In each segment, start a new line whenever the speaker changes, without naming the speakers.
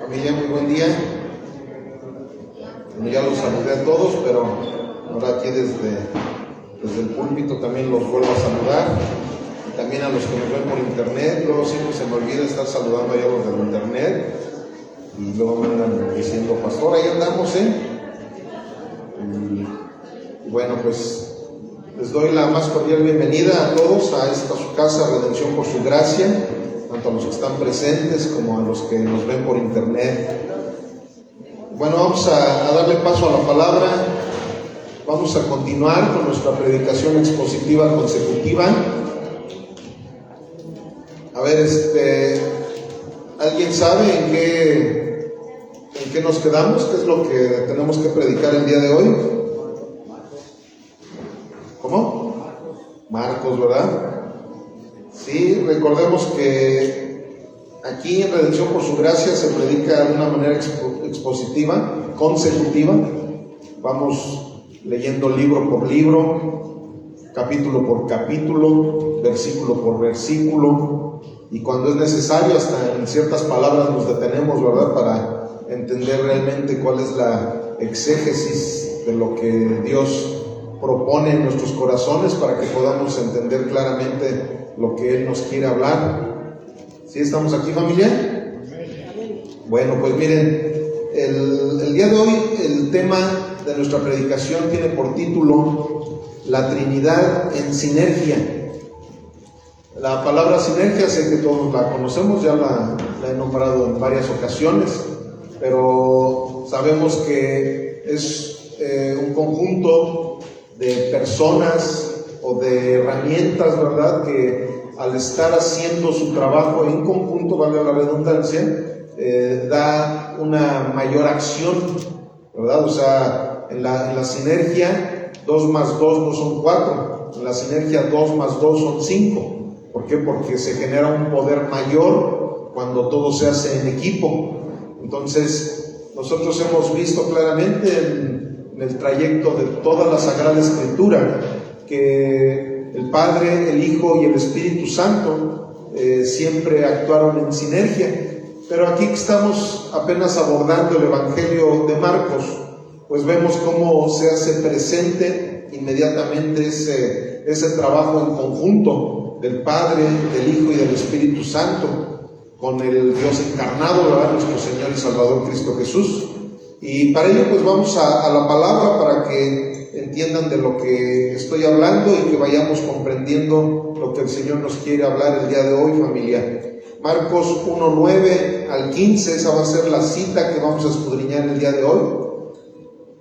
Familia, muy buen día. Bueno, ya los saludé a todos, pero ahora aquí desde el púlpito también los vuelvo a saludar. También a los que nos ven por internet. Luego siempre se me olvida estar saludando allá a los del internet. Y luego me andan diciendo, pastor, ahí andamos, Y bueno, pues les doy la más cordial bienvenida a todos a esta su casa, Redención por su gracia, tanto a los que están presentes como a los que nos ven por internet. Bueno, vamos a darle paso a la palabra. Vamos a continuar con nuestra predicación expositiva consecutiva. A ver, ¿alguien sabe en qué nos quedamos? ¿Qué es lo que tenemos que predicar el día de hoy? ¿Cómo? Marcos, ¿verdad? Sí, recordemos que aquí en Redención por su gracia se predica de una manera expositiva, consecutiva. Vamos leyendo libro por libro, capítulo por capítulo, versículo por versículo, y cuando es necesario hasta en ciertas palabras nos detenemos, ¿verdad?, para entender realmente cuál es la exégesis de lo que Dios propone en nuestros corazones, para que podamos entender claramente lo que Él nos quiere hablar. ¿Sí estamos aquí, familia? Bueno, pues miren, el día de hoy el tema de nuestra predicación tiene por título La Trinidad en sinergia. La palabra sinergia sé que todos la conocemos, ya la he nombrado en varias ocasiones, pero sabemos que es un conjunto de personas o de herramientas, ¿verdad?, que al estar haciendo su trabajo en conjunto, valga la redundancia, da una mayor acción, ¿verdad? O sea, en la sinergia 2 más 2 no son 4, en la sinergia 2 más 2 son 5. ¿Por qué? Porque se genera un poder mayor cuando todo se hace en equipo. Entonces, nosotros hemos visto claramente en el trayecto de toda la Sagrada Escritura que el Padre, el Hijo y el Espíritu Santo siempre actuaron en sinergia. Pero aquí que estamos apenas abordando el Evangelio de Marcos, pues vemos cómo se hace presente inmediatamente ese trabajo en conjunto del Padre, del Hijo y del Espíritu Santo con el Dios encarnado, ¿verdad?, nuestro Señor y Salvador Cristo Jesús. Y para ello pues vamos a la palabra para que entiendan de lo que estoy hablando y que vayamos comprendiendo lo que el Señor nos quiere hablar el día de hoy, familia. Marcos 1:9 al 15, esa va a ser la cita que vamos a escudriñar el día de hoy,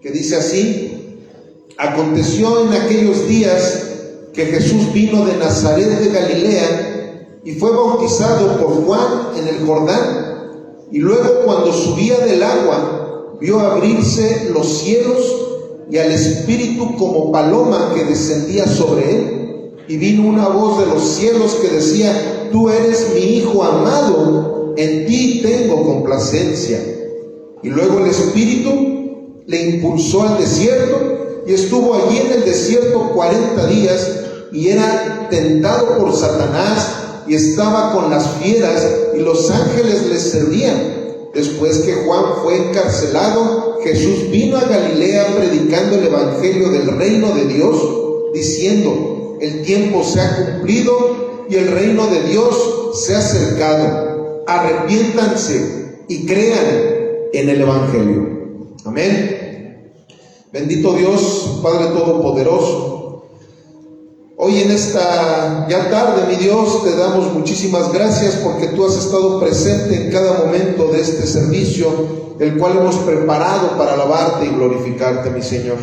que dice así: Aconteció en aquellos días que Jesús vino de Nazaret de Galilea y fue bautizado por Juan en el Jordán, y luego cuando subía del agua vio abrirse los cielos y al Espíritu como paloma que descendía sobre él, y vino una voz de los cielos que decía: Tú eres mi Hijo amado, en ti tengo complacencia. Y luego el Espíritu le impulsó al desierto, y estuvo allí en el desierto 40 días, y era tentado por Satanás, y estaba con las fieras, y los ángeles les servían. Después que Juan fue encarcelado, Jesús vino a Galilea predicando el evangelio del reino de Dios, diciendo: El tiempo se ha cumplido y el reino de Dios se ha acercado. Arrepiéntanse y crean en el evangelio. Amén. Bendito Dios, Padre Todopoderoso, hoy en esta ya tarde, mi Dios, te damos muchísimas gracias porque tú has estado presente en cada momento de este servicio, el cual hemos preparado para alabarte y glorificarte, mi Señor.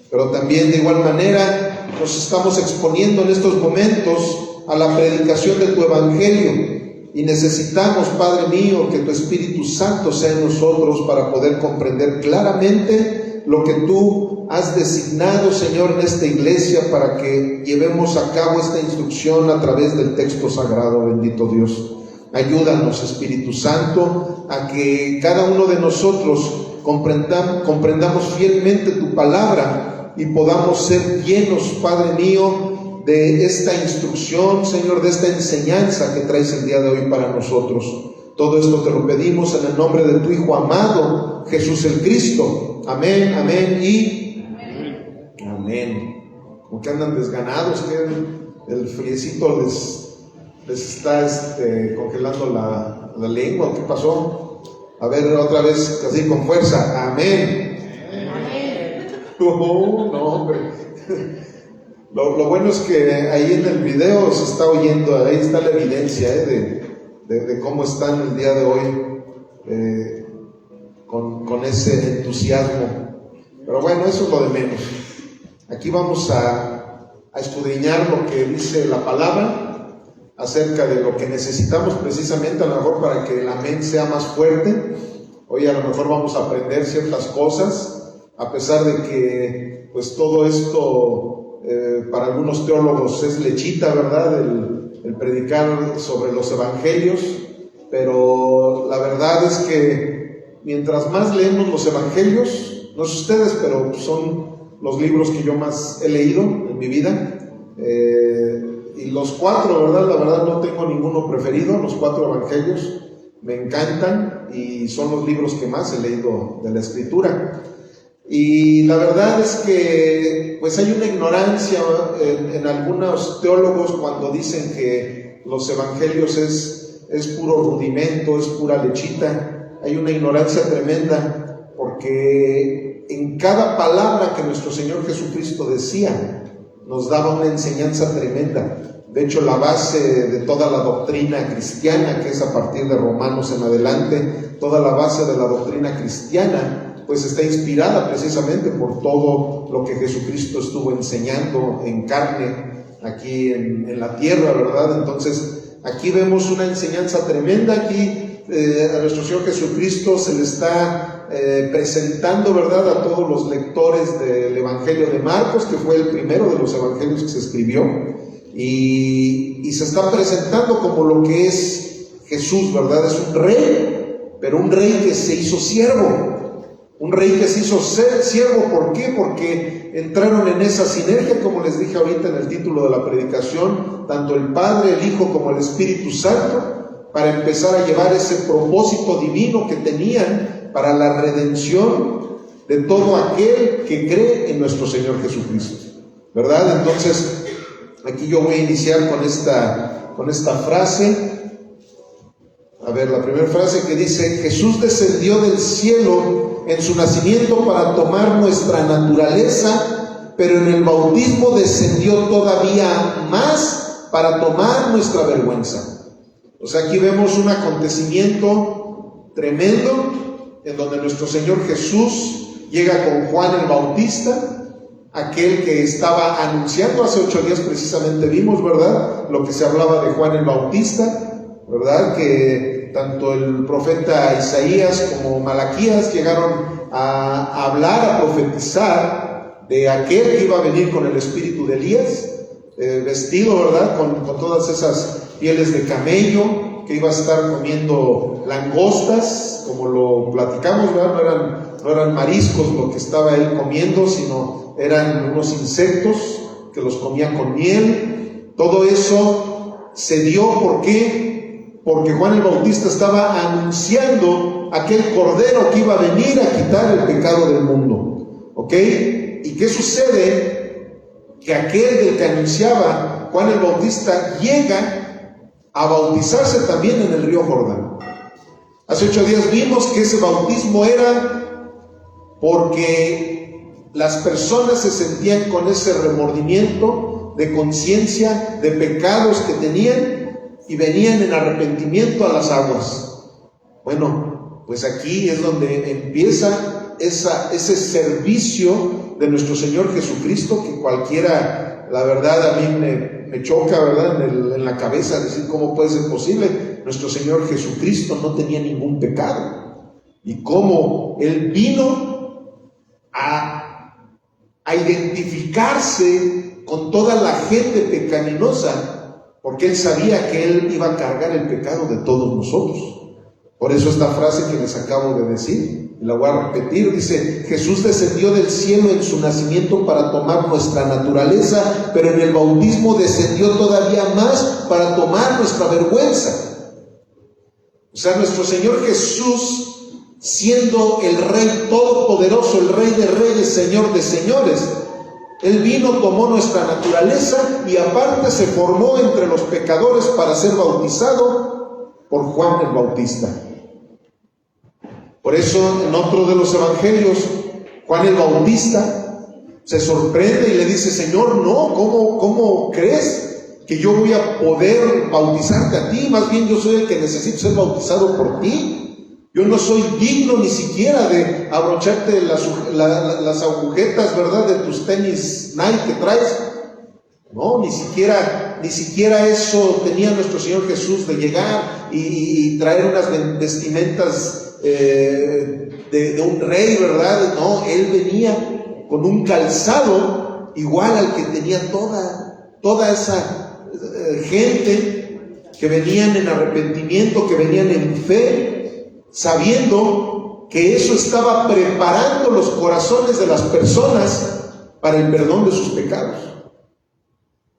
Pero también de igual manera nos estamos exponiendo en estos momentos a la predicación de tu evangelio, y necesitamos, Padre mío, que tu Espíritu Santo sea en nosotros para poder comprender claramente lo que tú has designado, Señor, en esta iglesia, para que llevemos a cabo esta instrucción a través del texto sagrado. Bendito Dios, ayúdanos, Espíritu Santo, a que cada uno de nosotros comprendamos fielmente tu palabra y podamos ser llenos, Padre mío, de esta instrucción, Señor, de esta enseñanza que traes el día de hoy para nosotros. Todo esto te lo pedimos en el nombre de tu Hijo amado, Jesús el Cristo. Amén, amén y amén. Como que andan desganados, que el friecito les está congelando la lengua. ¿Qué pasó? A ver, otra vez, así con fuerza. Amén. Amén. No, hombre. Lo bueno es que ahí en el video se está oyendo, ahí está la evidencia de cómo están el día de hoy, con ese entusiasmo. Pero bueno, eso es lo de menos. Aquí vamos a escudriñar lo que dice la palabra acerca de lo que necesitamos precisamente, a lo mejor para que el amén sea más fuerte. Hoy a lo mejor vamos a aprender ciertas cosas, a pesar de que pues todo esto para algunos teólogos es lechita, ¿verdad? El predicar sobre los evangelios, pero la verdad es que mientras más leemos los evangelios, no sé ustedes, pero son los libros que yo más he leído en mi vida, y los 4, ¿verdad? La verdad no tengo ninguno preferido, los 4 evangelios me encantan y son los libros que más he leído de la Escritura. Y la verdad es que pues hay una ignorancia en algunos teólogos cuando dicen que los evangelios es puro rudimento, es pura lechita. Hay una ignorancia tremenda, porque en cada palabra que nuestro Señor Jesucristo decía nos daba una enseñanza tremenda. De hecho, la base de toda la doctrina cristiana, que es a partir de Romanos en adelante, toda la base de la doctrina cristiana pues está inspirada precisamente por todo lo que Jesucristo estuvo enseñando en carne aquí en la tierra, ¿verdad? Entonces, aquí vemos una enseñanza tremenda. Aquí a nuestro Señor Jesucristo se le está presentando, ¿verdad?, a todos los lectores del Evangelio de Marcos, que fue el primero de los evangelios que se escribió, y se está presentando como lo que es Jesús, ¿verdad? Es un rey, pero un rey que se hizo siervo. Un rey que se hizo siervo. ¿Por qué? Porque entraron en esa sinergia, como les dije ahorita en el título de la predicación, tanto el Padre, el Hijo como el Espíritu Santo, para empezar a llevar ese propósito divino que tenían para la redención de todo aquel que cree en nuestro Señor Jesucristo, ¿verdad? Entonces, aquí yo voy a iniciar con esta frase. A ver, la primera frase que dice: Jesús descendió del cielo en su nacimiento para tomar nuestra naturaleza, pero en el bautismo descendió todavía más para tomar nuestra vergüenza. O sea, aquí vemos un acontecimiento tremendo en donde nuestro Señor Jesús llega con Juan el Bautista, aquel que estaba anunciando hace 8 días precisamente vimos, ¿verdad?, lo que se hablaba de Juan el Bautista, ¿verdad?, que tanto el profeta Isaías como Malaquías llegaron a hablar, a profetizar de aquel que iba a venir con el espíritu de Elías, vestido, ¿verdad?, con todas esas pieles de camello, que iba a estar comiendo langostas, como lo platicamos, ¿verdad? No eran mariscos lo que estaba él comiendo, sino eran unos insectos que los comía con miel. Todo eso se dio, ¿por qué? Porque Juan el Bautista estaba anunciando aquel cordero que iba a venir a quitar el pecado del mundo, ¿ok? ¿Y qué sucede? Que aquel del que anunciaba Juan el Bautista llega a bautizarse también en el río Jordán. Hace 8 días vimos que ese bautismo era porque las personas se sentían con ese remordimiento de conciencia, de pecados que tenían, y venían en arrepentimiento a las aguas. Bueno, pues aquí es donde empieza ese servicio de nuestro Señor Jesucristo, que cualquiera, la verdad, a mí me choca, ¿verdad?, en la cabeza, decir cómo puede ser posible. Nuestro Señor Jesucristo no tenía ningún pecado, y cómo Él vino a identificarse con toda la gente pecaminosa, porque Él sabía que Él iba a cargar el pecado de todos nosotros. Por eso esta frase que les acabo de decir, y la voy a repetir, dice: Jesús descendió del cielo en su nacimiento para tomar nuestra naturaleza, pero en el bautismo descendió todavía más para tomar nuestra vergüenza. O O sea, nuestro Señor Jesús, siendo el Rey todopoderoso, el Rey de reyes, Señor de señores, Él vino, tomó nuestra naturaleza y aparte se formó entre los pecadores para ser bautizado por Juan el Bautista. Por eso en otro de los evangelios, Juan el Bautista se sorprende y le dice: Señor, no, ¿cómo crees que yo voy a poder bautizarte a ti? Más bien yo soy el que necesito ser bautizado por ti. Yo no soy digno ni siquiera de abrocharte las agujetas, ¿verdad?, de tus tenis Nike que traes. No, ni siquiera eso tenía nuestro Señor Jesús, de llegar y traer unas vestimentas de un rey, ¿verdad? No, Él venía con un calzado igual al que tenía toda esa gente que venían en arrepentimiento, que venían en fe, sabiendo que eso estaba preparando los corazones de las personas para el perdón de sus pecados.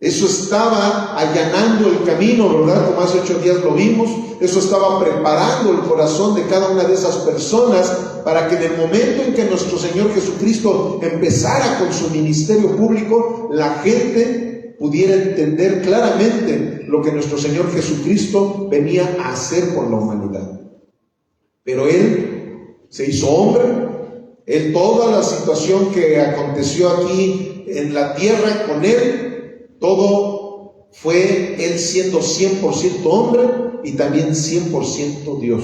Eso estaba allanando el camino, ¿verdad? Como hace 8 días lo vimos. Eso estaba preparando el corazón de cada una de esas personas para que en el momento en que nuestro Señor Jesucristo empezara con su ministerio público, la gente pudiera entender claramente lo que nuestro Señor Jesucristo venía a hacer por la humanidad. Pero Él se hizo hombre. Él, toda la situación que aconteció aquí en la tierra con Él, todo fue Él siendo 100% hombre y también 100% Dios.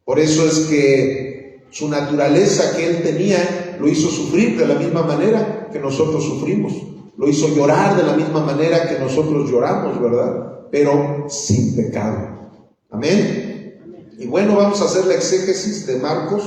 Por eso es que su naturaleza que Él tenía lo hizo sufrir de la misma manera que nosotros sufrimos. Lo hizo llorar de la misma manera que nosotros lloramos, ¿verdad? Pero sin pecado. Amén. Y bueno, vamos a hacer la exégesis de Marcos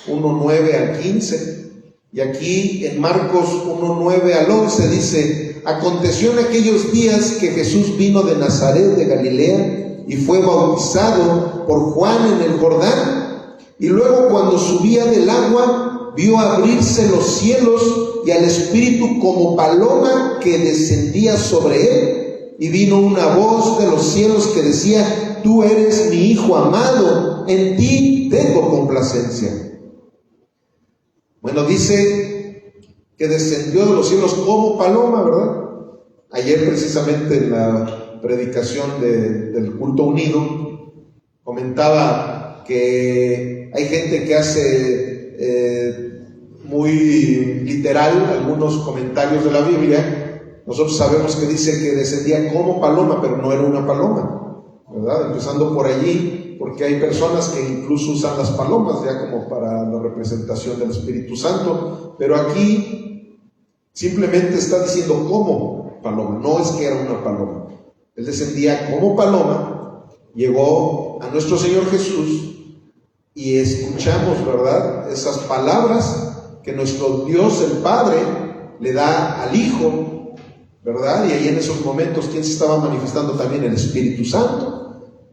1:9 al 15. Y aquí en Marcos 1:9 al 11 dice: aconteció en aquellos días que Jesús vino de Nazaret de Galilea y fue bautizado por Juan en el Jordán. Y luego, cuando subía del agua, vio abrirse los cielos y al Espíritu como paloma que descendía sobre él. Y vino una voz de los cielos que decía: tú eres mi Hijo amado, en ti tengo complacencia. Bueno, dice que descendió de los cielos como paloma, ¿verdad? Ayer precisamente en la predicación del culto unido comentaba que hay gente que hace muy literal algunos comentarios de la Biblia. Nosotros sabemos que dice que descendía como paloma, pero no era una paloma, ¿verdad? Empezando por allí, porque hay personas que incluso usan las palomas ya como para la representación del Espíritu Santo, pero aquí simplemente está diciendo como paloma, no es que era una paloma. Él descendía como paloma, llegó a nuestro Señor Jesús y escuchamos, ¿verdad?, esas palabras que nuestro Dios el Padre le da al Hijo, ¿verdad? Y ahí en esos momentos, ¿quién se estaba manifestando? También el Espíritu Santo.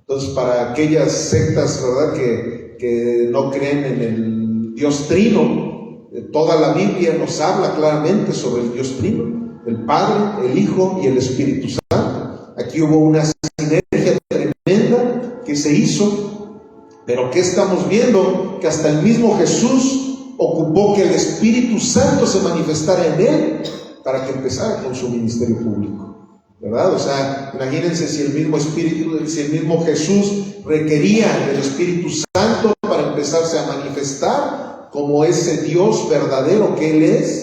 Entonces, para aquellas sectas, ¿verdad?, que no creen en el Dios Trino, toda la Biblia nos habla claramente sobre el Dios Trino, el Padre, el Hijo y el Espíritu Santo. Aquí hubo una sinergia tremenda que se hizo, pero ¿qué estamos viendo? Que hasta el mismo Jesús ocupó que el Espíritu Santo se manifestara en él para que empezara con su ministerio público, ¿verdad? O sea, imagínense si el mismo Jesús requería del Espíritu Santo para empezarse a manifestar como ese Dios verdadero que Él es.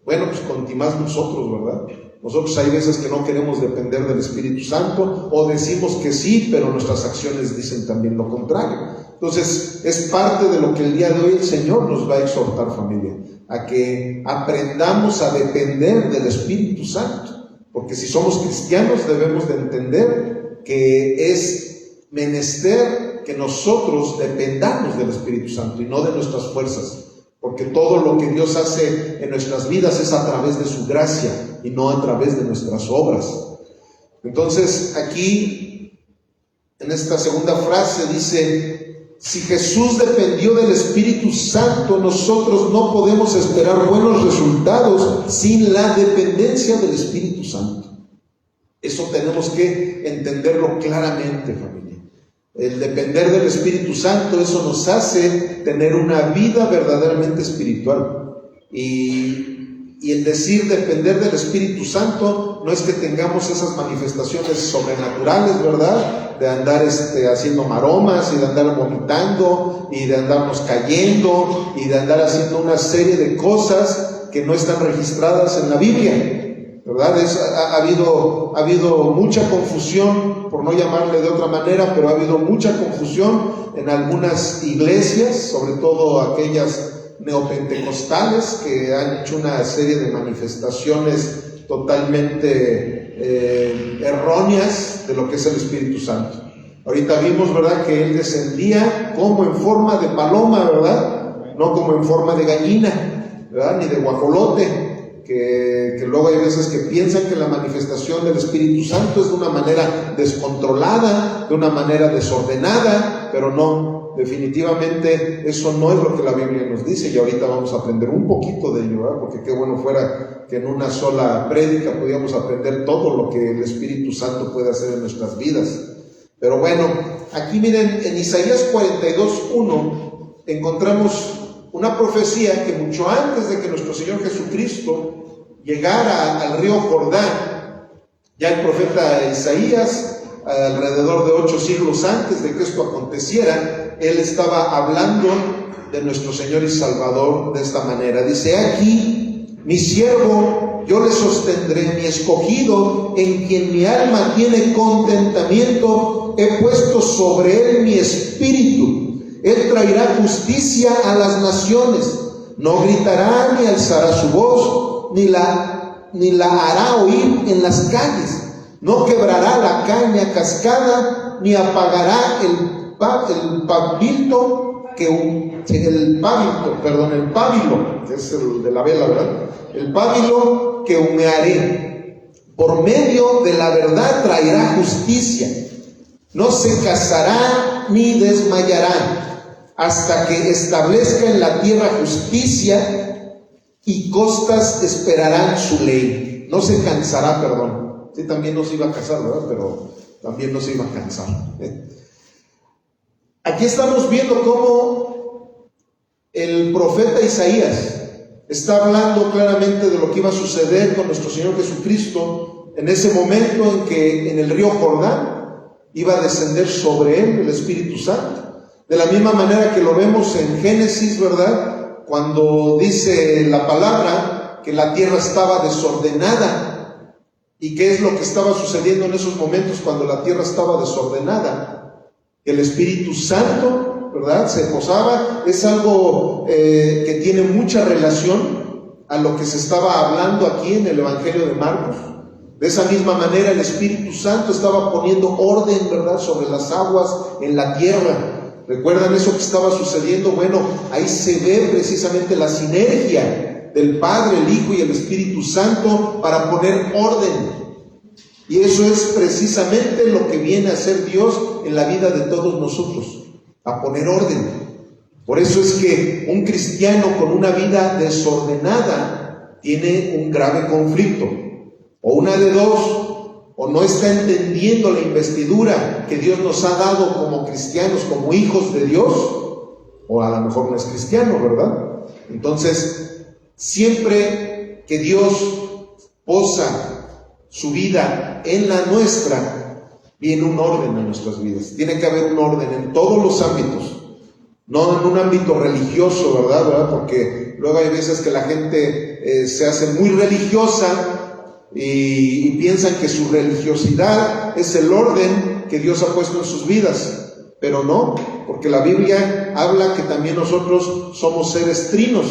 Bueno, pues con más nosotros, ¿verdad? Nosotros hay veces que no queremos depender del Espíritu Santo, o decimos que sí, pero nuestras acciones dicen también lo contrario. Entonces, es parte de lo que el día de hoy el Señor nos va a exhortar, familia, a que aprendamos a depender del Espíritu Santo. Porque si somos cristianos debemos de entender que es menester que nosotros dependamos del Espíritu Santo y no de nuestras fuerzas. Porque todo lo que Dios hace en nuestras vidas es a través de su gracia y no a través de nuestras obras. Entonces aquí, en esta segunda frase dice: si Jesús dependió del Espíritu Santo, nosotros no podemos esperar buenos resultados sin la dependencia del Espíritu Santo. Eso tenemos que entenderlo claramente, familia. el depender del Espíritu Santo, eso nos hace tener una vida verdaderamente espiritual. Y el decir depender del Espíritu Santo no es que tengamos esas manifestaciones sobrenaturales, ¿verdad? De andar haciendo maromas y de andar vomitando y de andarnos cayendo y de andar haciendo una serie de cosas que no están registradas en la Biblia, ¿verdad? Ha habido mucha confusión, por no llamarle de otra manera, pero ha habido mucha confusión en algunas iglesias, sobre todo aquellas neopentecostales, que han hecho una serie de manifestaciones totalmente erróneas de lo que es el Espíritu Santo. Ahorita vimos, ¿verdad?, que Él descendía como en forma de paloma, ¿verdad? No como en forma de gallina, ¿verdad?, ni de guajolote. Que luego hay veces que piensan que la manifestación del Espíritu Santo es de una manera descontrolada, de una manera desordenada, pero no, definitivamente eso no es lo que la Biblia nos dice, y ahorita vamos a aprender un poquito de ello, ¿verdad? Porque qué bueno fuera que en una sola prédica pudiéramos aprender todo lo que el Espíritu Santo puede hacer en nuestras vidas. Pero bueno, aquí miren, en Isaías 42:1 encontramos una profecía que mucho antes de que nuestro Señor Jesucristo llegara al río Jordán, ya el profeta Isaías, alrededor de 8 siglos antes de que esto aconteciera, él estaba hablando de nuestro Señor y Salvador de esta manera. Dice: aquí, mi siervo, yo le sostendré, mi escogido, en quien mi alma tiene contentamiento, he puesto sobre él mi espíritu. Él traerá justicia a las naciones, no gritará ni alzará su voz, ni la hará oír en las calles, no quebrará la caña cascada, ni apagará el pábilo, que es el de la vela, ¿verdad? El pábilo que humearé. Por medio de la verdad traerá justicia, no se casará ni desmayará, hasta que establezca en la tierra justicia, y costas esperarán su ley. No se cansará, perdón. Sí, también no se iba a casar, ¿verdad? Pero también no se iba a cansar. Aquí estamos viendo cómo el profeta Isaías está hablando claramente de lo que iba a suceder con nuestro Señor Jesucristo en ese momento en que en el río Jordán iba a descender sobre él el Espíritu Santo. De la misma manera que lo vemos en Génesis, ¿verdad?, cuando dice la palabra que la tierra estaba desordenada. ¿Y qué es lo que estaba sucediendo en esos momentos cuando la tierra estaba desordenada? El Espíritu Santo, ¿verdad?, se posaba. Es algo que tiene mucha relación a lo que se estaba hablando aquí en el Evangelio de Marcos. De esa misma manera el Espíritu Santo estaba poniendo orden, ¿verdad?, sobre las aguas en la tierra. ¿Recuerdan eso que estaba sucediendo? Bueno, ahí se ve precisamente la sinergia del Padre, el Hijo y el Espíritu Santo para poner orden. Y eso es precisamente lo que viene a hacer Dios en la vida de todos nosotros, a poner orden. Por eso es que un cristiano con una vida desordenada tiene un grave conflicto. O una de dos: o no está entendiendo la investidura que Dios nos ha dado como cristianos, como hijos de Dios, o a lo mejor no es cristiano, ¿verdad? Entonces, siempre que Dios posa su vida en la nuestra, viene un orden en nuestras vidas. Tiene que haber un orden en todos los ámbitos, no en un ámbito religioso, ¿verdad? Porque luego hay veces que la gente se hace muy religiosa y piensan que su religiosidad es el orden que Dios ha puesto en sus vidas, pero no, porque la Biblia habla que también nosotros somos seres trinos,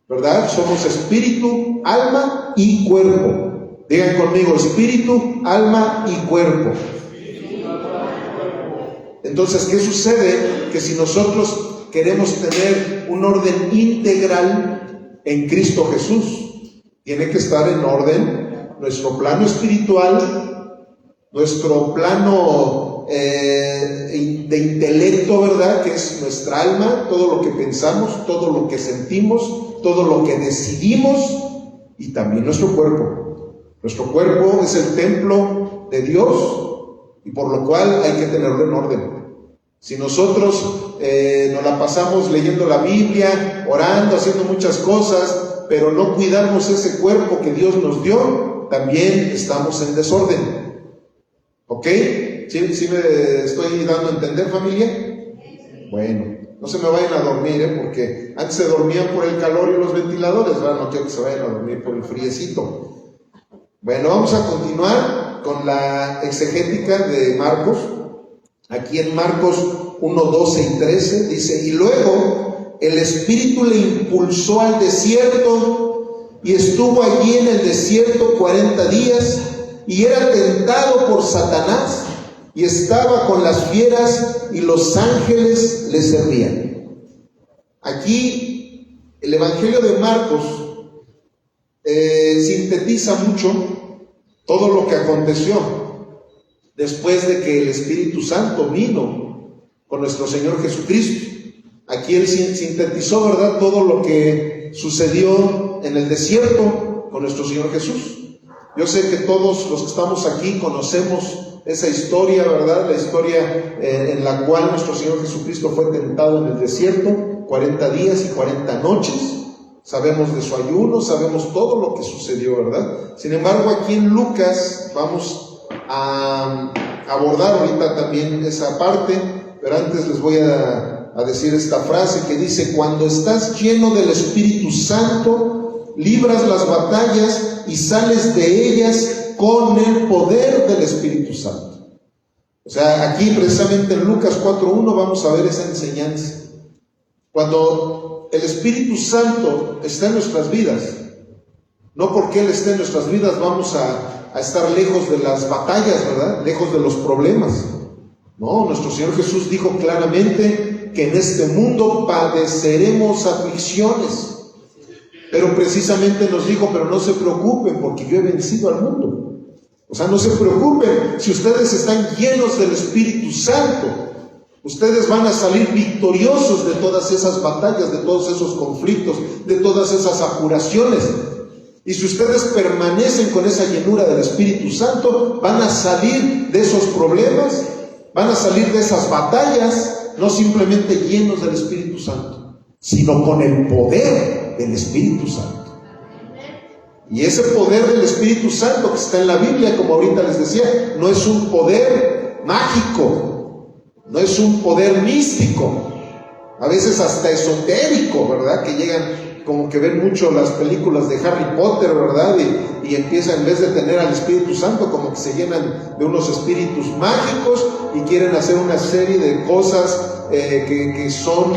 ¿verdad? Somos espíritu, alma y cuerpo. Digan conmigo: espíritu, alma y cuerpo. Entonces, ¿qué sucede? Que si nosotros queremos tener un orden integral en Cristo Jesús, tiene que estar en orden nuestro plano espiritual, nuestro plano de intelecto, ¿verdad?, que es nuestra alma, todo lo que pensamos, todo lo que sentimos, todo lo que decidimos, y también nuestro cuerpo. Nuestro cuerpo es el templo de Dios, y por lo cual hay que tenerlo en orden. Si nosotros nos la pasamos leyendo la Biblia, orando, haciendo muchas cosas, pero no cuidamos ese cuerpo que Dios nos dio, también estamos en desorden. ¿Ok? ¿Sí me estoy dando a entender, familia? Bueno, no se me vayan a dormir, porque antes se dormían por el calor y los ventiladores, ahora no quiero que se vayan a dormir por el friecito. Bueno, vamos a continuar con la exegética de Marcos. Aquí en Marcos 1, 12 y 13 dice: y luego el Espíritu le impulsó al desierto, y estuvo allí en el desierto 40 días, y era tentado por Satanás, y estaba con las fieras, y los ángeles le servían. Aquí el Evangelio de Marcos sintetiza mucho todo lo que aconteció después de que el Espíritu Santo vino con nuestro Señor Jesucristo. Aquí él sintetizó, ¿verdad?, todo lo que sucedió en el desierto con nuestro Señor Jesús. Yo sé que todos los que estamos aquí conocemos esa historia, ¿verdad? La historia en la cual nuestro Señor Jesucristo fue tentado en el desierto 40 días y 40 noches. Sabemos de su ayuno, sabemos todo lo que sucedió, ¿verdad? Sin embargo, aquí en Lucas vamos a abordar ahorita también esa parte, pero antes les voy a decir esta frase que dice: cuando estás lleno del Espíritu Santo, libras las batallas y sales de ellas con el poder del Espíritu Santo. O sea, aquí precisamente en Lucas 4:1 vamos a ver esa enseñanza. Cuando el Espíritu Santo está en nuestras vidas, no porque Él esté en nuestras vidas vamos a estar lejos de las batallas, ¿verdad? Lejos de los problemas. No, nuestro Señor Jesús dijo claramente que en este mundo padeceremos aflicciones. Pero precisamente nos dijo: pero no se preocupen, porque yo he vencido al mundo. O sea, no se preocupen, si ustedes están llenos del Espíritu Santo, ustedes van a salir victoriosos de todas esas batallas, de todos esos conflictos, de todas esas apuraciones. Y si ustedes permanecen con esa llenura del Espíritu Santo, van a salir de esos problemas, van a salir de esas batallas, no simplemente llenos del Espíritu Santo, sino con el poder del Espíritu Santo. Y ese poder del Espíritu Santo que está en la Biblia, como ahorita les decía, no es un poder mágico, no es un poder místico, a veces hasta esotérico, ¿verdad? Que llegan como que ven mucho las películas de Harry Potter, ¿verdad? Y empiezan, en vez de tener al Espíritu Santo, como que se llenan de unos espíritus mágicos y quieren hacer una serie de cosas que son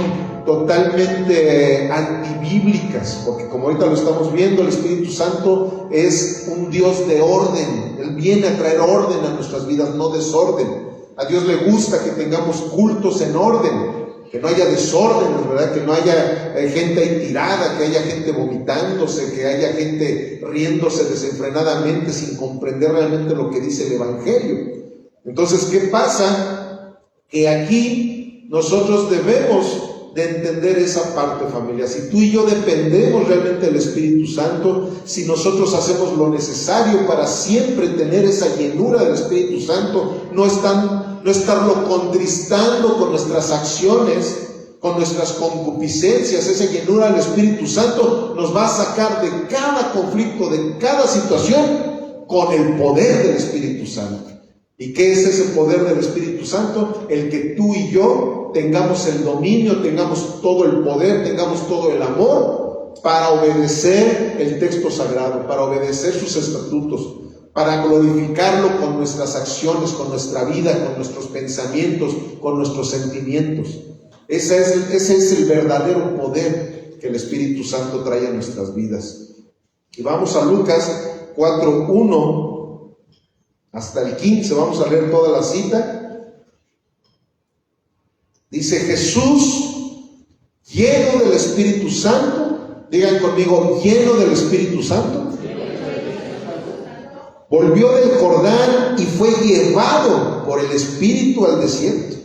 totalmente antibíblicas, porque como ahorita lo estamos viendo, el Espíritu Santo es un Dios de orden. Él viene a traer orden a nuestras vidas, no desorden. A Dios le gusta que tengamos cultos en orden, que no haya desórdenes, ¿verdad? Que no haya gente ahí tirada, que haya gente vomitándose, que haya gente riéndose desenfrenadamente sin comprender realmente lo que dice el Evangelio. Entonces, ¿qué pasa? Que aquí nosotros debemos de entender esa parte, familia. Si tú y yo dependemos realmente del Espíritu Santo, si nosotros hacemos lo necesario para siempre tener esa llenura del Espíritu Santo, no estarlo contristando con nuestras acciones, con nuestras concupiscencias, esa llenura del Espíritu Santo nos va a sacar de cada conflicto, de cada situación, con el poder del Espíritu Santo. ¿Y qué es ese poder del Espíritu Santo? El que tú y yo tengamos el dominio, tengamos todo el poder, tengamos todo el amor para obedecer el texto sagrado, para obedecer sus estatutos, para glorificarlo con nuestras acciones, con nuestra vida, con nuestros pensamientos, con nuestros sentimientos. Ese es el verdadero poder que el Espíritu Santo trae a nuestras vidas. Y vamos a Lucas 4:1 hasta el 15, vamos a leer toda la cita. Dice: Jesús, lleno del Espíritu Santo, digan conmigo, lleno del Espíritu Santo, volvió del Jordán y fue llevado por el Espíritu al desierto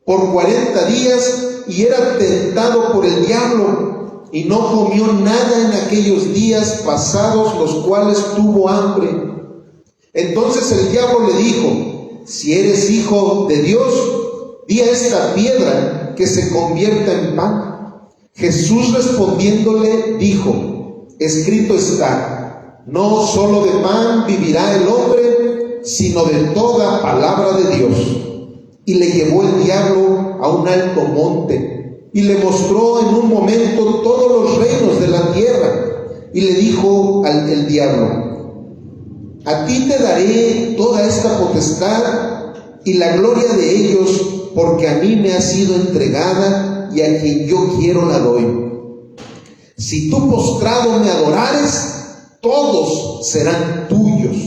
por 40 días, y era tentado por el diablo, y no comió nada en aquellos días pasados, los cuales tuvo hambre. Entonces el diablo le dijo: si eres hijo de Dios, di a esta piedra que se convierta en pan. Jesús respondiéndole dijo: escrito está, no solo de pan vivirá el hombre, sino de toda palabra de Dios. Y le llevó el diablo a un alto monte, y le mostró en un momento todos los reinos de la tierra. Y le dijo el diablo: a ti te daré toda esta potestad y la gloria de ellos, porque a mí me ha sido entregada, y a quien yo quiero la doy. Si tú postrado me adorares, todos serán tuyos.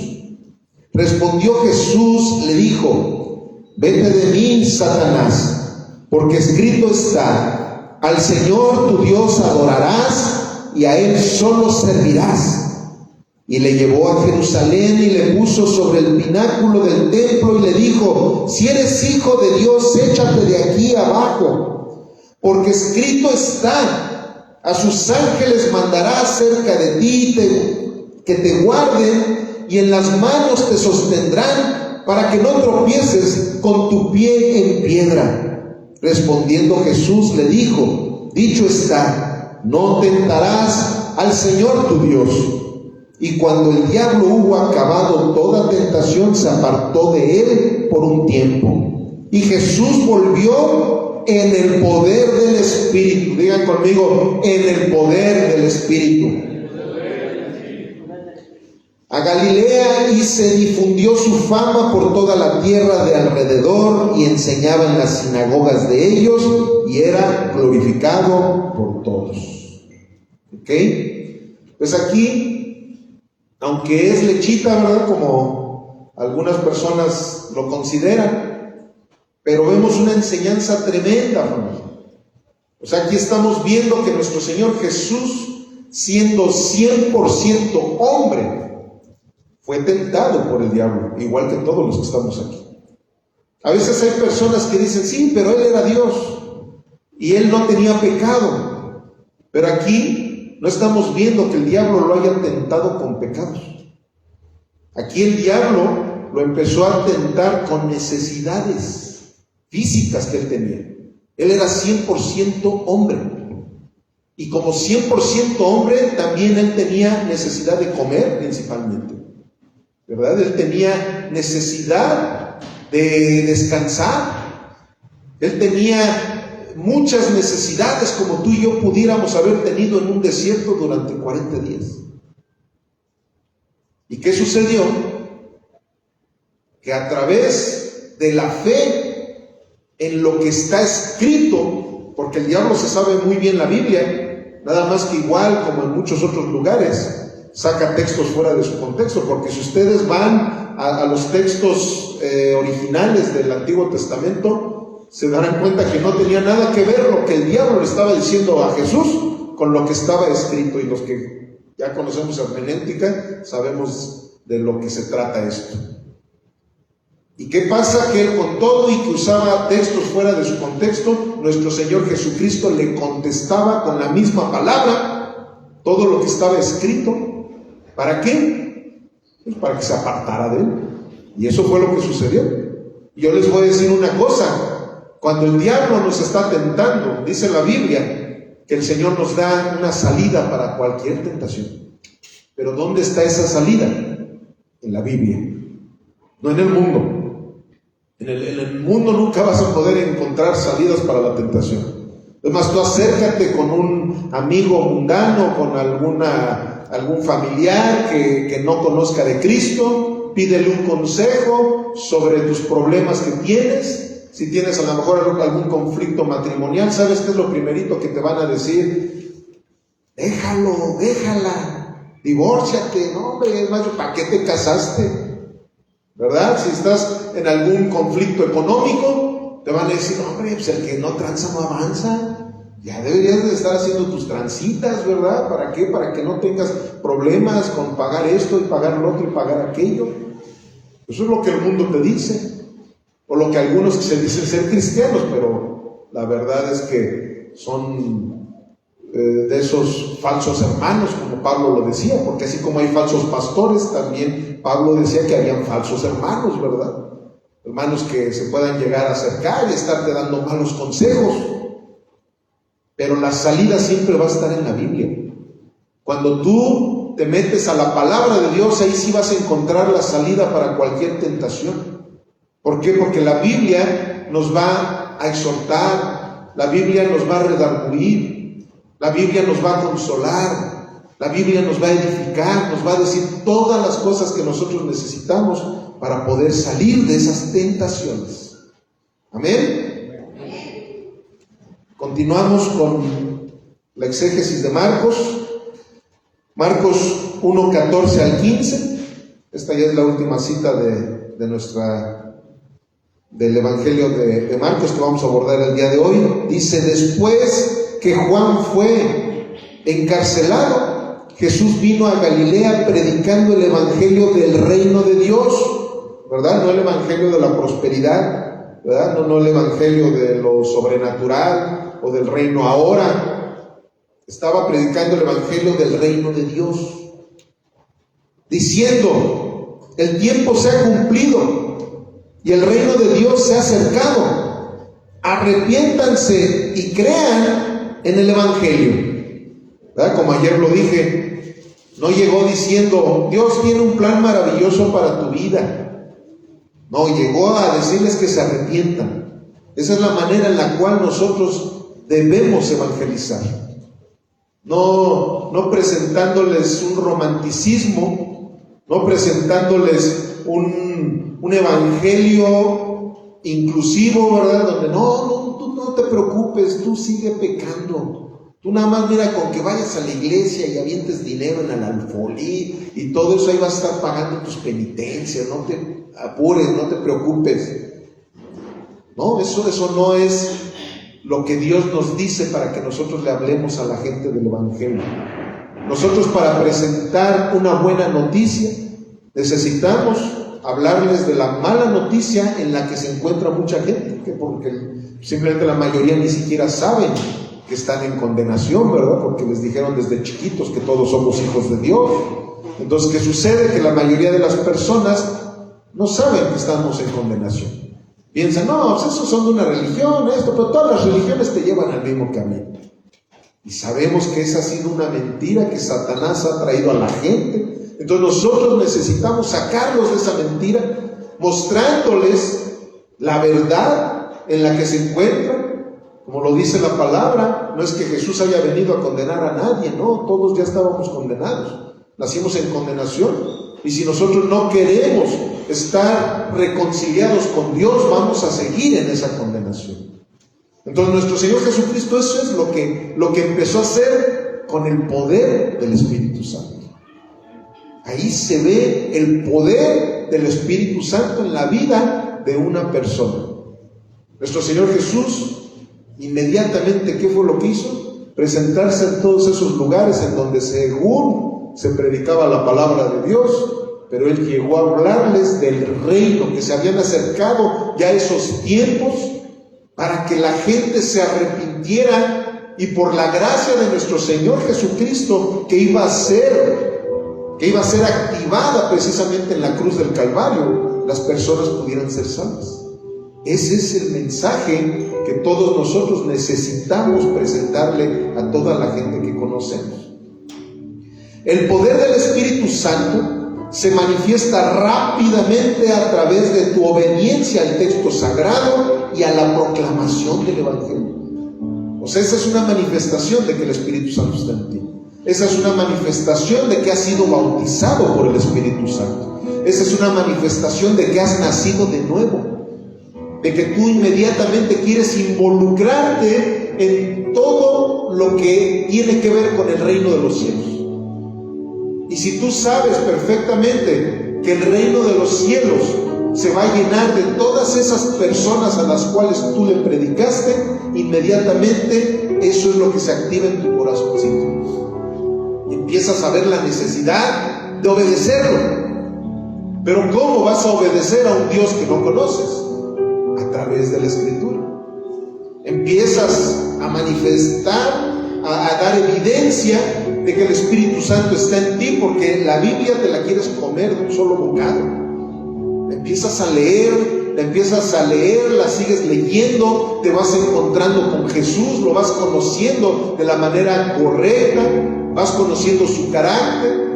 Respondió Jesús, le dijo: vete de mí, Satanás, porque escrito está, al Señor tu Dios adorarás, y a Él solo servirás. Y le llevó a Jerusalén y le puso sobre el pináculo del templo y le dijo: si eres hijo de Dios, échate de aquí abajo, porque escrito está, a sus ángeles mandará acerca de ti que te guarden, y en las manos te sostendrán, para que no tropieces con tu pie en piedra. Respondiendo Jesús le dijo: dicho está, no tentarás al Señor tu Dios. Y cuando el diablo hubo acabado toda tentación, se apartó de él por un tiempo. Y Jesús volvió en el poder del Espíritu. Digan conmigo: en el poder del Espíritu. A Galilea, y se difundió su fama por toda la tierra de alrededor, y enseñaba en las sinagogas de ellos, y era glorificado por todos. ¿Ok? Pues aquí, aunque es lechita, ¿verdad?, como algunas personas lo consideran, pero vemos una enseñanza tremenda, familia. O sea, aquí estamos viendo que nuestro Señor Jesús, siendo 100% hombre, fue tentado por el diablo, igual que todos los que estamos aquí. A veces hay personas que dicen: sí, pero Él era Dios y Él no tenía pecado. Pero aquí no estamos viendo que el diablo lo haya tentado con pecados. Aquí el diablo lo empezó a tentar con necesidades físicas que él tenía. Él era 100% hombre. Y como 100% hombre, también él tenía necesidad de comer principalmente, ¿verdad? Él tenía necesidad de descansar. Él tenía muchas necesidades como tú y yo pudiéramos haber tenido en un desierto durante 40 días. ¿Y qué sucedió? Que a través de la fe en lo que está escrito, porque el diablo se sabe muy bien la Biblia, nada más que igual como en muchos otros lugares, saca textos fuera de su contexto, porque si ustedes van a los textos originales del Antiguo Testamento, se darán cuenta que no tenía nada que ver lo que el diablo le estaba diciendo a Jesús con lo que estaba escrito. Y los que ya conocemos hermenéutica sabemos de lo que se trata esto. ¿Y qué pasa? Que él, con todo y que usaba textos fuera de su contexto, nuestro Señor Jesucristo le contestaba con la misma palabra todo lo que estaba escrito. ¿Para qué? Pues para que se apartara de él. Y eso fue lo que sucedió. Yo les voy a decir una cosa: cuando el diablo nos está tentando, dice la Biblia que el Señor nos da una salida para cualquier tentación. Pero ¿dónde está esa salida? En la Biblia, no en el mundo. En el mundo nunca vas a poder encontrar salidas para la tentación. Es más, tú acércate con un amigo mundano, con algún familiar que no conozca de Cristo, pídele un consejo sobre tus problemas que tienes. Si tienes a lo mejor algún conflicto matrimonial, ¿sabes qué es lo primerito que te van a decir? Déjalo, déjala, divórciate. No, hombre, ¿para qué te casaste? ¿Verdad? Si estás en algún conflicto económico, te van a decir: hombre, pues el que no tranza no avanza. Ya deberías de estar haciendo tus transitas, ¿verdad? ¿Para qué? Para que no tengas problemas con pagar esto y pagar lo otro y pagar aquello. Eso es lo que el mundo te dice, o lo que algunos que se dicen ser cristianos, pero la verdad es que son de esos falsos hermanos, como Pablo lo decía, porque así como hay falsos pastores, también Pablo decía que habían falsos hermanos, ¿verdad? hermanos que se puedan llegar a acercar y estarte dando malos consejos, pero la salida siempre va a estar en la Biblia. Cuando tú te metes a la palabra de Dios, ahí sí vas a encontrar la salida para cualquier tentación. ¿Por qué? Porque la Biblia nos va a exhortar, la Biblia nos va a redarguir, la Biblia nos va a consolar, la Biblia nos va a edificar, nos va a decir todas las cosas que nosotros necesitamos para poder salir de esas tentaciones. Amén. Continuamos con la exégesis de Marcos. Marcos 1, 14 al 15. Esta ya es la última cita del Evangelio de Marcos que vamos a abordar el día de hoy. Dice: después que Juan fue encarcelado, Jesús vino a Galilea predicando el Evangelio del reino de Dios, ¿verdad? No el Evangelio de la prosperidad, ¿verdad? No el Evangelio de lo sobrenatural o del reino ahora. Estaba predicando el Evangelio del reino de Dios, diciendo: el tiempo se ha cumplido y el reino de Dios se ha acercado. Arrepiéntanse y crean en el Evangelio. ¿Verdad? Como ayer lo dije, no llegó diciendo: Dios tiene un plan maravilloso para tu vida. No, llegó a decirles que se arrepientan. Esa es la manera en la cual nosotros debemos evangelizar. No presentándoles un romanticismo, no presentándoles un evangelio inclusivo, ¿verdad? Donde tú no te preocupes, tú sigue pecando. Tú nada más mira con que vayas a la iglesia y avientes dinero en el alfolí y todo eso, ahí vas a estar pagando tus penitencias, no te apures, no te preocupes. No, eso no es lo que Dios nos dice para que nosotros le hablemos a la gente del Evangelio. Nosotros, para presentar una buena noticia, necesitamos hablarles de la mala noticia en la que se encuentra mucha gente, porque simplemente la mayoría ni siquiera saben que están en condenación, ¿verdad? Porque les dijeron desde chiquitos que todos somos hijos de Dios. Entonces, ¿qué sucede? Que la mayoría de las personas no saben que estamos en condenación. Piensan: no, pues esos son de una religión, pero todas las religiones te llevan al mismo camino. Y sabemos que esa ha sido una mentira que Satanás ha traído a la gente. Entonces nosotros necesitamos sacarlos de esa mentira, mostrándoles la verdad en la que se encuentran. Como lo dice la palabra, no es que Jesús haya venido a condenar a nadie, no, todos ya estábamos condenados, nacimos en condenación. Y si nosotros no queremos estar reconciliados con Dios, vamos a seguir en esa condenación. Entonces nuestro Señor Jesucristo, eso es lo que empezó a hacer con el poder del Espíritu Santo. Ahí se ve el poder del Espíritu Santo en la vida de una persona. Nuestro Señor Jesús, inmediatamente, ¿qué fue lo que hizo? Presentarse en todos esos lugares en donde según se predicaba la palabra de Dios, pero Él llegó a hablarles del reino, que se habían acercado ya esos tiempos para que la gente se arrepintiera, y por la gracia de nuestro Señor Jesucristo, que iba a ser activada precisamente en la cruz del Calvario, las personas pudieran ser salvas. Ese es el mensaje que todos nosotros necesitamos presentarle a toda la gente que conocemos. El poder del Espíritu Santo se manifiesta rápidamente a través de tu obediencia al texto sagrado y a la proclamación del Evangelio. O sea, esa es una manifestación de que el Espíritu Santo está en ti. Esa es una manifestación de que has sido bautizado por el Espíritu Santo. Esa es una manifestación de que has nacido de nuevo, de que tú inmediatamente quieres involucrarte en todo lo que tiene que ver con el reino de los cielos. Y si tú sabes perfectamente que el reino de los cielos se va a llenar de todas esas personas a las cuales tú le predicaste, inmediatamente eso es lo que se activa en tu corazoncito. Y empiezas a ver la necesidad de obedecerlo. Pero ¿cómo vas a obedecer a un Dios que no conoces? A través de la Escritura. Empiezas a manifestar, a dar evidencia de que el Espíritu Santo está en ti, porque la Biblia te la quieres comer de un solo bocado. Empiezas a leer la empiezas a leer, la sigues leyendo, te vas encontrando con Jesús, lo vas conociendo de la manera correcta, vas conociendo su carácter.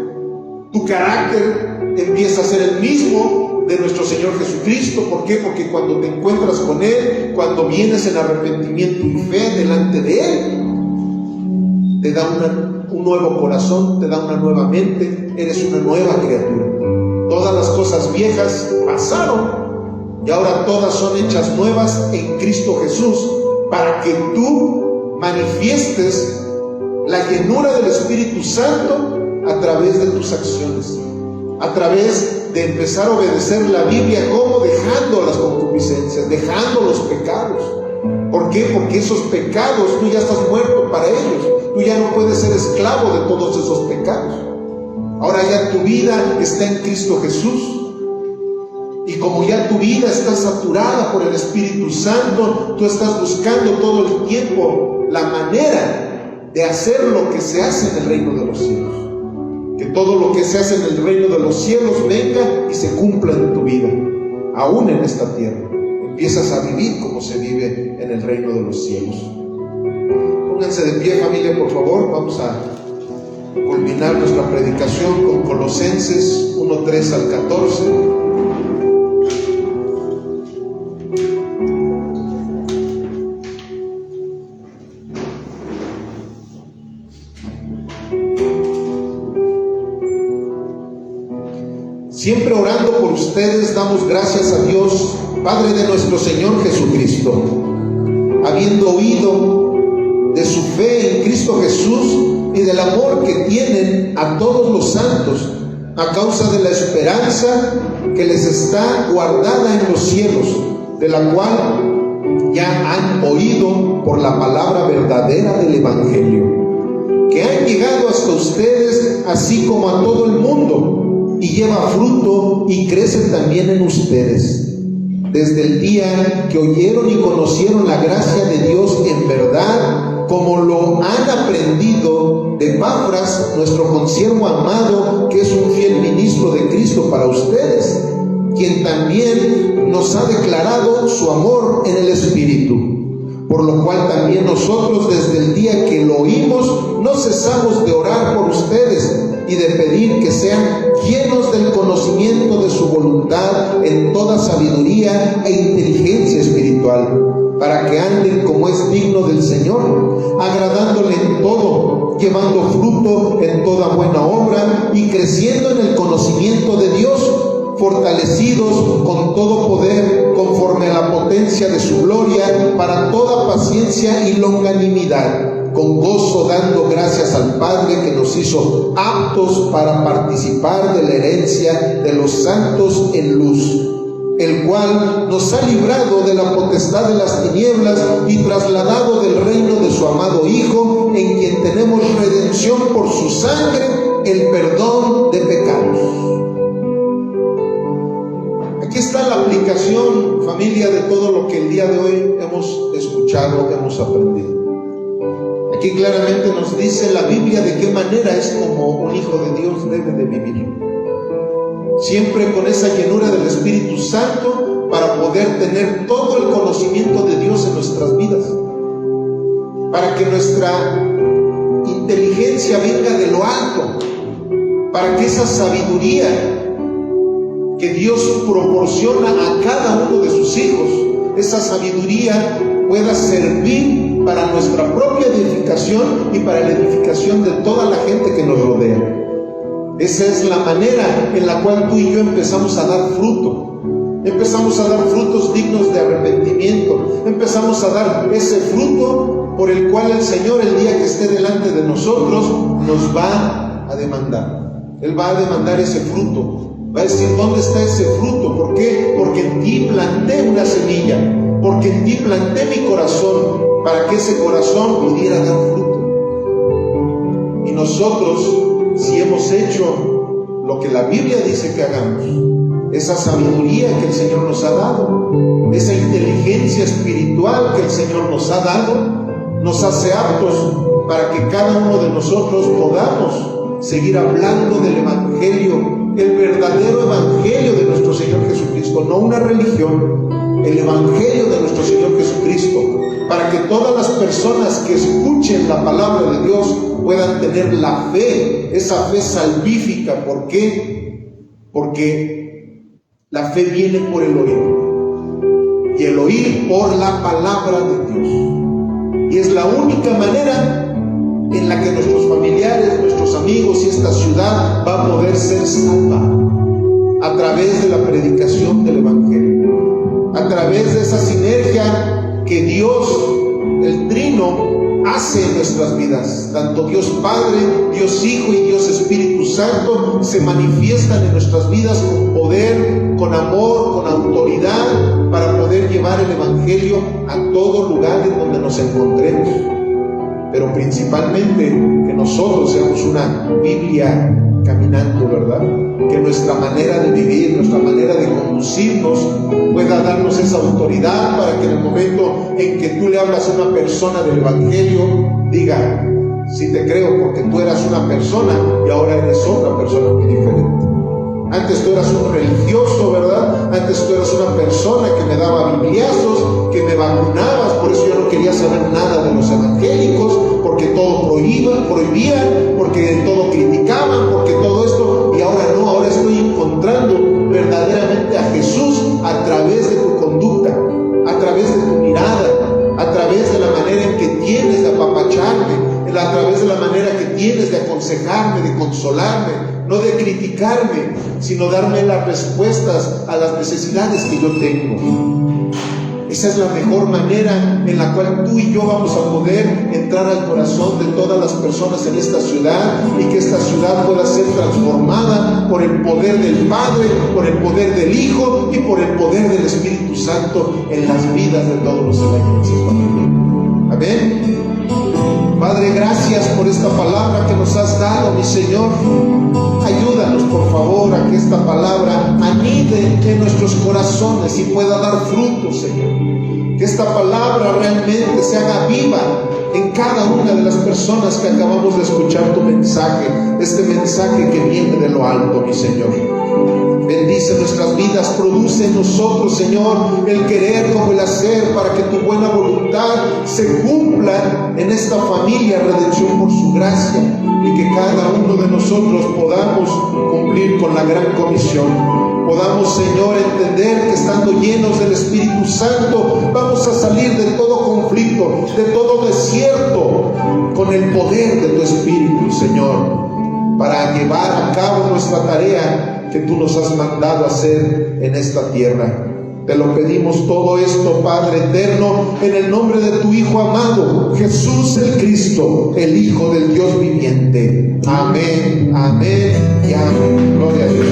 Tu carácter empieza a ser el mismo de nuestro Señor Jesucristo. ¿Por qué? Porque cuando te encuentras con Él, cuando vienes en arrepentimiento y fe delante de Él, te da un nuevo corazón, te da una nueva mente, eres una nueva criatura. Todas las cosas viejas pasaron y ahora todas son hechas nuevas en Cristo Jesús, para que tú manifiestes la llenura del Espíritu Santo a través de tus acciones, a través de empezar a obedecer la Biblia, como dejando las concupiscencias, dejando los pecados. ¿Por qué? Porque esos pecados tú ya estás muerto para ellos, tú ya no puedes ser esclavo de todos esos pecados. Ahora ya tu vida está en Cristo Jesús. Y como ya tu vida está saturada por el Espíritu Santo, tú estás buscando todo el tiempo la manera de hacer lo que se hace en el reino de los cielos. Que todo lo que se hace en el reino de los cielos venga y se cumpla en tu vida, aún en esta tierra. Empiezas a vivir como se vive en el reino de los cielos. Pónganse de pie, familia, por favor. Vamos a culminar nuestra predicación con Colosenses 1:3 al 14. Siempre orando por ustedes, damos gracias a Dios, Padre de nuestro Señor Jesucristo, habiendo oído de su fe en Cristo Jesús y del amor que tienen a todos los santos, a causa de la esperanza que les está guardada en los cielos, de la cual ya han oído por la palabra verdadera del Evangelio, que han llegado hasta ustedes, así como a todo el mundo, y lleva fruto y crece también en ustedes, desde el día que oyeron y conocieron la gracia de Dios en verdad, como lo han aprendido de Epafras, nuestro consiervo amado, que es un fiel ministro de Cristo para ustedes, quien también nos ha declarado su amor en el Espíritu. Por lo cual también nosotros, desde el día que lo oímos, no cesamos de orar por ustedes y de pedir que sean llenos del conocimiento de su voluntad en toda sabiduría e inteligencia espiritual, para que anden como es digno del Señor, agradándole en todo, llevando fruto en toda buena obra y creciendo en el conocimiento de Dios, fortalecidos con todo poder conforme a la potencia de su gloria, para toda paciencia y longanimidad, con gozo dando gracias al Padre que nos hizo aptos para participar de la herencia de los santos en luz, el cual nos ha librado de la potestad de las tinieblas y trasladado del reino de su amado Hijo, en quien tenemos redención por su sangre, el perdón de pecados. Aquí está la aplicación, familia, de todo lo que el día de hoy hemos escuchado, hemos aprendido. Aquí claramente nos dice la Biblia de qué manera es como un hijo de Dios debe de vivir. Siempre con esa llenura del Espíritu Santo, para poder tener todo el conocimiento de Dios en nuestras vidas, para que nuestra inteligencia venga de lo alto, para que esa sabiduría que Dios proporciona a cada uno de sus hijos, esa sabiduría pueda servir para nuestra propia edificación y para la edificación de toda la gente que nos rodea. Esa es la manera en la cual tú y yo empezamos a dar fruto. Empezamos a dar frutos dignos de arrepentimiento. Empezamos a dar ese fruto por el cual el Señor, el día que esté delante de nosotros, nos va a demandar. Él va a demandar ese fruto. Va a decir, ¿dónde está ese fruto? ¿Por qué? Porque en ti planté una semilla, porque en ti planté mi corazón, para que ese corazón pudiera dar fruto. Y nosotros, si hemos hecho lo que la Biblia dice que hagamos, esa sabiduría que el Señor nos ha dado, esa inteligencia espiritual que el Señor nos ha dado, nos hace aptos para que cada uno de nosotros podamos seguir hablando del Evangelio el verdadero evangelio de nuestro Señor Jesucristo, no una religión, el evangelio de nuestro Señor Jesucristo, para que todas las personas que escuchen la palabra de Dios puedan tener la fe, esa fe salvífica. ¿Por qué? Porque la fe viene por el oír, y el oír por la palabra de Dios, y es la única manera en la que nuestros familiares, nuestros amigos y esta ciudad va a poder ser salvada, a través de la predicación del evangelio, a través de esa sinergia que Dios, el Trino, hace en nuestras vidas. Tanto Dios Padre, Dios Hijo y Dios Espíritu Santo se manifiestan en nuestras vidas con poder, con amor, con autoridad, para poder llevar el evangelio a todo lugar en donde nos encontremos. Pero principalmente que nosotros seamos una Biblia caminando, ¿verdad? Que nuestra manera de vivir, nuestra manera de conducirnos pueda darnos esa autoridad para que en el momento en que tú le hablas a una persona del evangelio, diga: sí te creo, porque tú eras una persona y ahora eres otra persona muy diferente. Antes tú eras un religioso, ¿verdad? Antes tú eras una persona que me daba bibliazos, que me vacunabas, por eso yo no quería saber nada de los evangélicos, porque todo prohibían, porque todo criticaban, porque todo esto, y ahora no, ahora estoy encontrando verdaderamente a Jesús a través de tu conducta, a través de tu mirada, a través de la manera en que tienes de apapacharme, a través de la manera que tienes de aconsejarme, de consolarme, no de criticarme, sino darme las respuestas a las necesidades que yo tengo. Esa es la mejor manera en la cual tú y yo vamos a poder entrar al corazón de todas las personas en esta ciudad, y que esta ciudad pueda ser transformada por el poder del Padre, por el poder del Hijo y por el poder del Espíritu Santo en las vidas de todos los evangelistas, familia. Amén. Padre, gracias por esta palabra que nos has dado, mi Señor. Ayúdanos, por favor, a que esta palabra anide en nuestros corazones y pueda dar fruto, Señor. Que esta palabra realmente se haga viva en cada una de las personas que acabamos de escuchar tu mensaje, este mensaje que viene de lo alto, mi Señor. Bendice nuestras vidas, produce en nosotros, Señor, el querer como el hacer, para que tu buena voluntad se cumpla en esta familia Redención por su gracia, y que cada uno de nosotros podamos cumplir con la gran comisión. Podamos, Señor, entender que estando llenos del Espíritu Santo vamos a salir de todo conflicto, de todo desierto, con el poder de tu Espíritu, Señor, para llevar a cabo nuestra tarea que tú nos has mandado hacer en esta tierra. Te lo pedimos todo esto, Padre eterno, en el nombre de tu Hijo amado, Jesús el Cristo, el Hijo del Dios viviente. Amén, amén y amén. Gloria a Dios.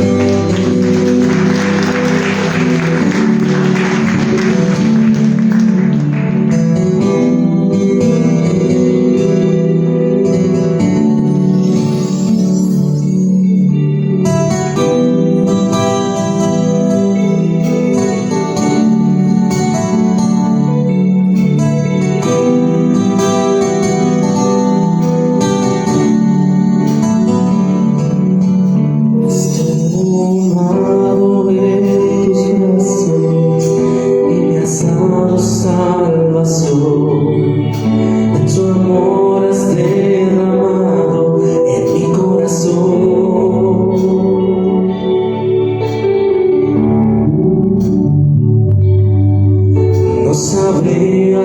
Sabría